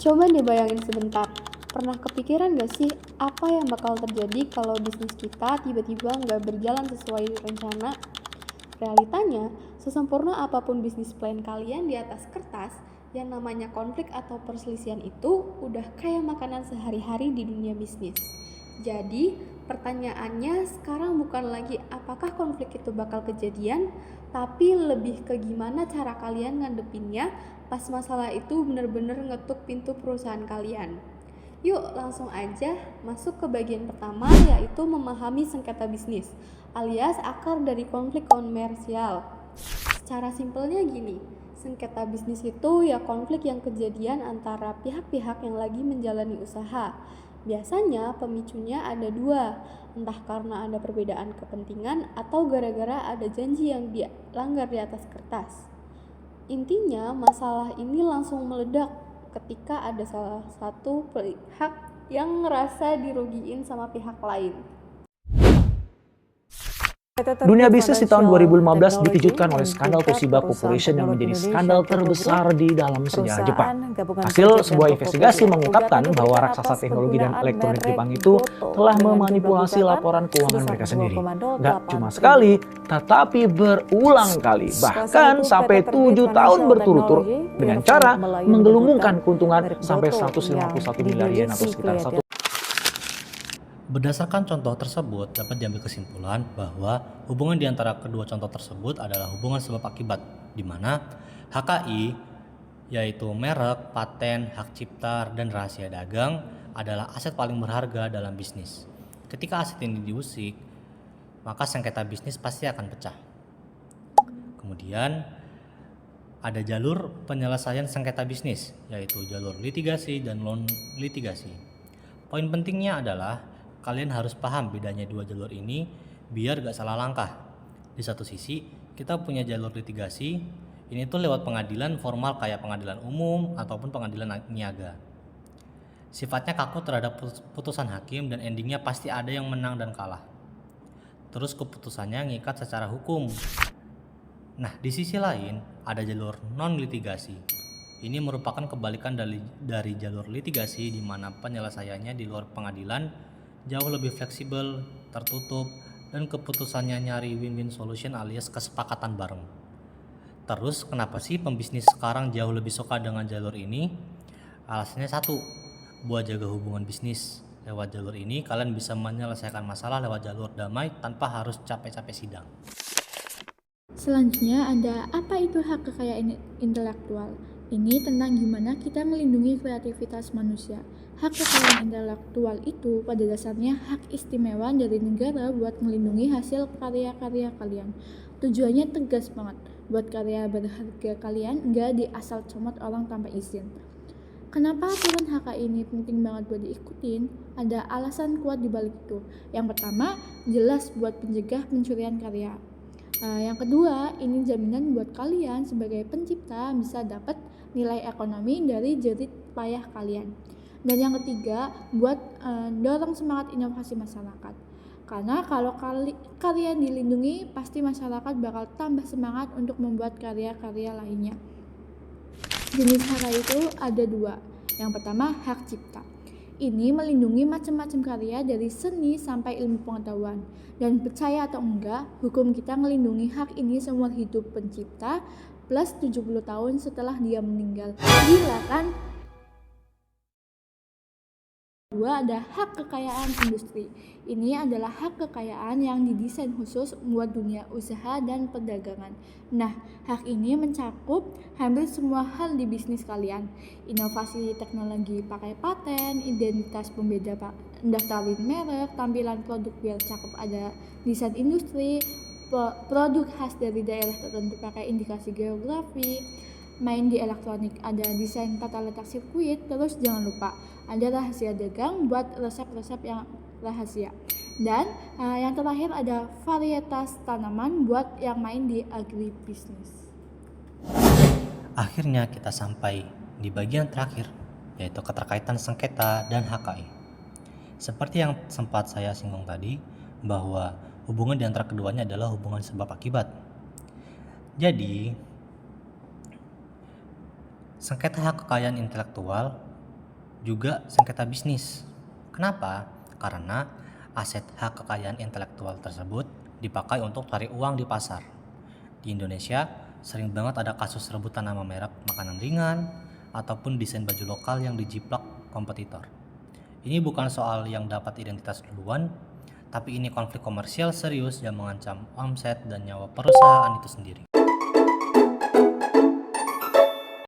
Coba deh bayangin sebentar, pernah kepikiran gak sih apa yang bakal terjadi kalau bisnis kita tiba-tiba nggak berjalan sesuai rencana? Realitanya, sesempurna apapun bisnis plan kalian di atas kertas, yang namanya konflik atau perselisihan itu udah kayak makanan sehari-hari di dunia bisnis. Jadi, pertanyaannya sekarang bukan lagi apakah konflik itu bakal kejadian, tapi lebih ke gimana cara kalian ngadepinnya pas masalah itu bener-bener ngetuk pintu perusahaan kalian. Yuk langsung aja masuk ke bagian pertama, yaitu memahami sengketa bisnis alias akar dari konflik komersial. Secara simpelnya gini, sengketa bisnis itu ya konflik yang kejadian antara pihak-pihak yang lagi menjalani usaha. Biasanya pemicunya ada dua, entah karena ada perbedaan kepentingan atau gara-gara ada janji yang dilanggar di atas kertas. Intinya masalah ini langsung meledak ketika ada salah satu pihak yang ngerasa dirugiin sama pihak lain. Dunia bisnis di tahun 2015 dikejutkan oleh skandal Toshiba Corporation yang menjadi skandal terbesar di dalam sejarah Jepang. Hasil sebuah investigasi mengungkapkan bahwa raksasa teknologi dan elektronik Jepang itu telah memanipulasi laporan keuangan mereka sendiri. Gak cuma sekali, tetapi berulang kali, bahkan sampai 7 tahun berturut-turut dengan cara menggelembungkan keuntungan sampai 151 miliar yen atau sekitar 1. Berdasarkan contoh tersebut, dapat diambil kesimpulan bahwa hubungan di antara kedua contoh tersebut adalah hubungan sebab akibat, di mana HKI, yaitu merek, paten, hak cipta, dan rahasia dagang, adalah aset paling berharga dalam bisnis. Ketika aset ini diusik, maka sengketa bisnis pasti akan pecah. Kemudian, ada jalur penyelesaian sengketa bisnis, yaitu jalur litigasi dan non-litigasi. Poin pentingnya adalah kalian harus paham bedanya dua jalur ini biar gak salah langkah. Di satu sisi, kita punya jalur litigasi, ini tuh lewat pengadilan formal kayak pengadilan umum ataupun pengadilan niaga. Sifatnya kaku terhadap putusan hakim dan endingnya pasti ada yang menang dan kalah. Terus keputusannya ngikat secara hukum. Nah, di sisi lain ada jalur non-litigasi. Ini merupakan kebalikan dari jalur litigasi di mana penyelesaiannya di luar pengadilan jauh lebih fleksibel, tertutup, dan keputusannya nyari win-win solution alias kesepakatan bareng. Terus kenapa sih pembisnis sekarang jauh lebih suka dengan jalur ini? Alasannya satu, buat jaga hubungan bisnis. Lewat jalur ini kalian bisa menyelesaikan masalah lewat jalur damai tanpa harus capek-capek sidang. Selanjutnya ada apa itu hak kekayaan intelektual. Ini tentang gimana kita melindungi kreativitas manusia. Hak kekayaan intelektual itu pada dasarnya hak istimewa dari negara buat melindungi hasil karya-karya kalian. Tujuannya tegas banget, buat karya berharga kalian nggak diasal comot orang tanpa izin. Kenapa aturan HK ini penting banget buat diikutin? Ada alasan kuat di balik itu. Yang pertama, jelas buat pencegah pencurian karya. Yang kedua, ini jaminan buat kalian sebagai pencipta bisa dapat nilai ekonomi dari jerih payah kalian. Dan yang ketiga, buat dorong semangat inovasi masyarakat. Karena kalau karya dilindungi, pasti masyarakat bakal tambah semangat untuk membuat karya-karya lainnya. Jenis hak itu ada dua. Yang pertama, hak cipta. Ini melindungi macam-macam karya dari seni sampai ilmu pengetahuan. Dan percaya atau enggak, hukum kita melindungi hak ini seumur hidup pencipta plus 70 tahun setelah dia meninggal. Gila kan? Kedua ada hak kekayaan industri. Ini adalah hak kekayaan yang didesain khusus buat dunia usaha dan perdagangan. Nah, hak ini mencakup hampir semua hal di bisnis kalian. Inovasi teknologi pakai paten, identitas pembeda daftarin merek, tampilan produk biar cakep ada desain industri, produk khas dari daerah tertentu pakai indikasi geografi. Main di elektronik ada desain tata letak sirkuit, terus jangan lupa ada rahasia dagang buat resep-resep yang rahasia. Dan yang terakhir ada varietas tanaman buat yang main di agribisnis. Akhirnya kita sampai di bagian terakhir, yaitu keterkaitan sengketa dan HKI. Seperti yang sempat saya singgung tadi, bahwa hubungan di antara keduanya adalah hubungan sebab akibat. Jadi, sengketa hak kekayaan intelektual juga sengketa bisnis. Kenapa? Karena aset hak kekayaan intelektual tersebut dipakai untuk cari uang di pasar. Di Indonesia, sering banget ada kasus rebutan nama merek makanan ringan ataupun desain baju lokal yang dijiplak kompetitor. Ini bukan soal yang dapat identitas duluan, tapi ini konflik komersial serius yang mengancam omset dan nyawa perusahaan itu sendiri.